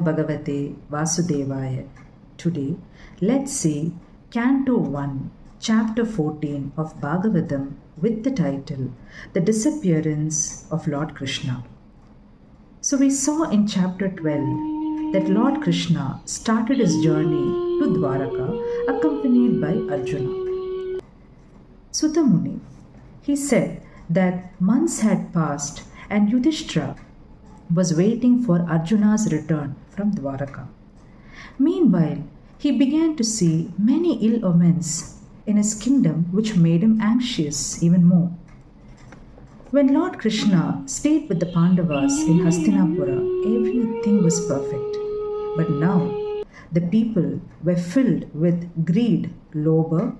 Bhagavate Vasudevaya. Today, let's see Canto 1, Chapter 14 of Bhagavatham with the title The Disappearance of Lord Krishna. So we saw in Chapter 12 that Lord Krishna started his journey to Dwaraka accompanied by Arjuna. Sutta Muni, he said that months had passed and Yudhishthira was waiting for Arjuna's return from Dwaraka. Meanwhile, he began to see many ill omens in his kingdom which made him anxious even more. When Lord Krishna stayed with the Pandavas in Hastinapura, everything was perfect. But now, the people were filled with greed, lobha,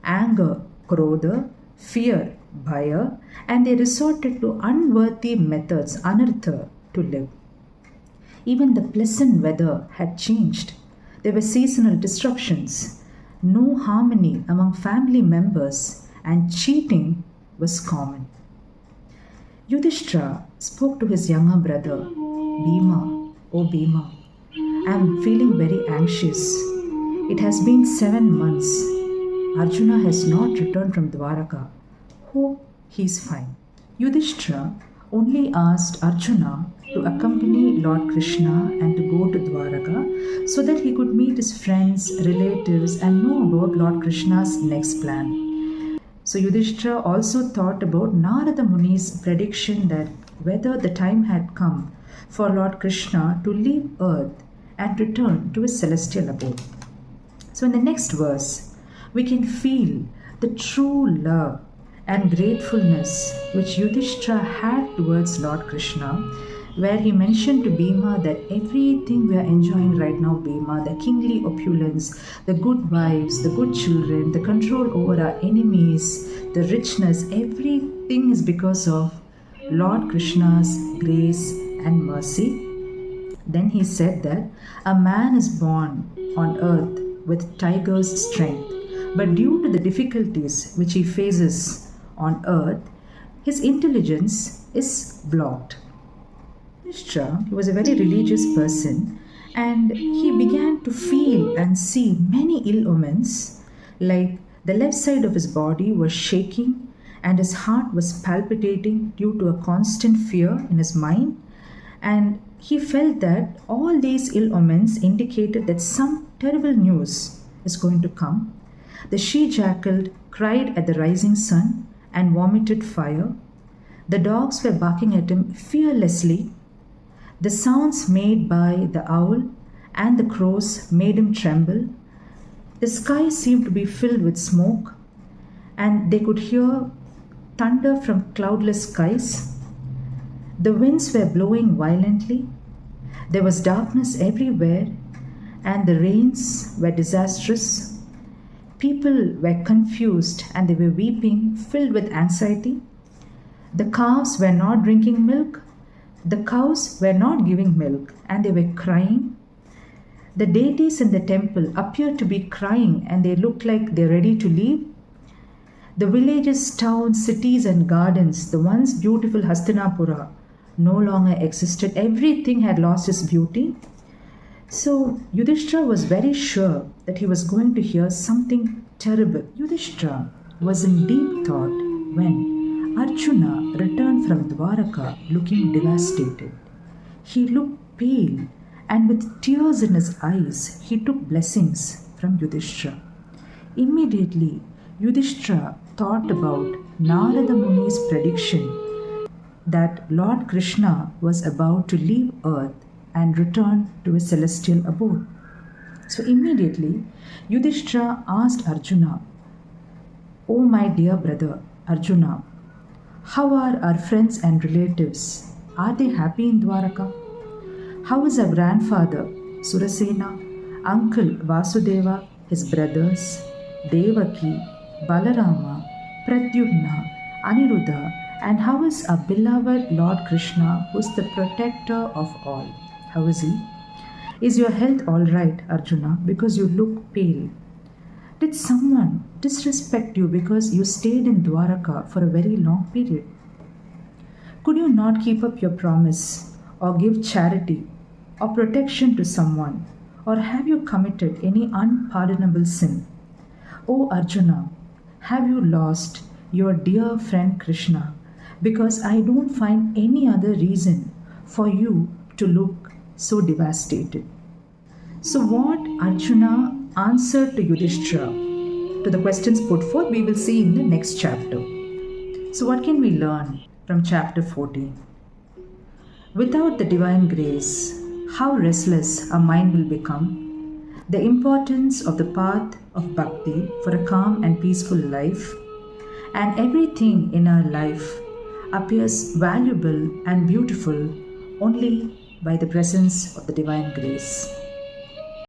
anger, krodha, fear, bhaya, and they resorted to unworthy methods, anartha, to live. Even the pleasant weather had changed. There were seasonal disruptions, no harmony among family members, and cheating was common. Yudhishthira spoke to his younger brother, Bhima, "O Bhima, I am feeling very anxious. It has been 7 months. Arjuna has not returned from Dwaraka. Hope he is fine." Yudhishthira only asked Arjuna to accompany Lord Krishna and to go to Dwaraka so that he could meet his friends, relatives, and know about Lord Krishna's next plan. So Yudhishthira also thought about Narada Muni's prediction that whether the time had come for Lord Krishna to leave earth and return to his celestial abode. So in the next verse, we can feel the true love and gratefulness which Yudhishthira had towards Lord Krishna, where he mentioned to Bhima that everything we are enjoying right now, Bhima, the kingly opulence, the good wives, the good children, the control over our enemies, the richness, everything is because of Lord Krishna's grace and mercy. Then he said that a man is born on earth with tiger's strength, but due to the difficulties which he faces on earth, his intelligence is blocked. Yudhishthira was a very religious person, and he began to feel and see many ill omens, like the left side of his body was shaking and his heart was palpitating due to a constant fear in his mind, and he felt that all these ill omens indicated that some terrible news is going to come. The she-jackal cried at the rising sun and vomited fire. The dogs were barking at him fearlessly. The sounds made by the owl and the crows made him tremble. The sky seemed to be filled with smoke, and they could hear thunder from cloudless skies. The winds were blowing violently. There was darkness everywhere, and the rains were disastrous. People were confused and they were weeping, filled with anxiety. The calves were not drinking milk. The cows were not giving milk, and they were crying. The deities in the temple appeared to be crying, and they looked like they're ready to leave. The villages, towns, cities, and gardens, the once beautiful Hastinapura, no longer existed. Everything had lost its beauty. So Yudhishthira was very sure that he was going to hear something terrible. Yudhishthira was in deep thought when Arjuna returned from Dwaraka looking devastated. He looked pale, and with tears in his eyes, he took blessings from Yudhishthira. Immediately, Yudhishthira thought about Narada Muni's prediction that Lord Krishna was about to leave earth and return to his celestial abode. So immediately, Yudhishthira asked Arjuna, "O my dear brother Arjuna, how are our friends and relatives? Are they happy in Dwaraka? How is our grandfather Surasena, uncle Vasudeva, his brothers, Devaki, Balarama, Pradyumna, Aniruddha, and how is our beloved Lord Krishna, who is the protector of all? How is he? Is your health all right, Arjuna, because you look pale? Did someone disrespect you because you stayed in Dwaraka for a very long period? Could you not keep up your promise or give charity or protection to someone? Or have you committed any unpardonable sin? O Arjuna, have you lost your dear friend Krishna? Because I don't find any other reason for you to look so devastated. So, what Arjuna answered to Yudhishthira, to the questions put forth, we will see in the next chapter. So, what can we learn from chapter 14? Without the divine grace, how restless our mind will become. The importance of the path of bhakti for a calm and peaceful life, and everything in our life appears valuable and beautiful only by the presence of the divine grace.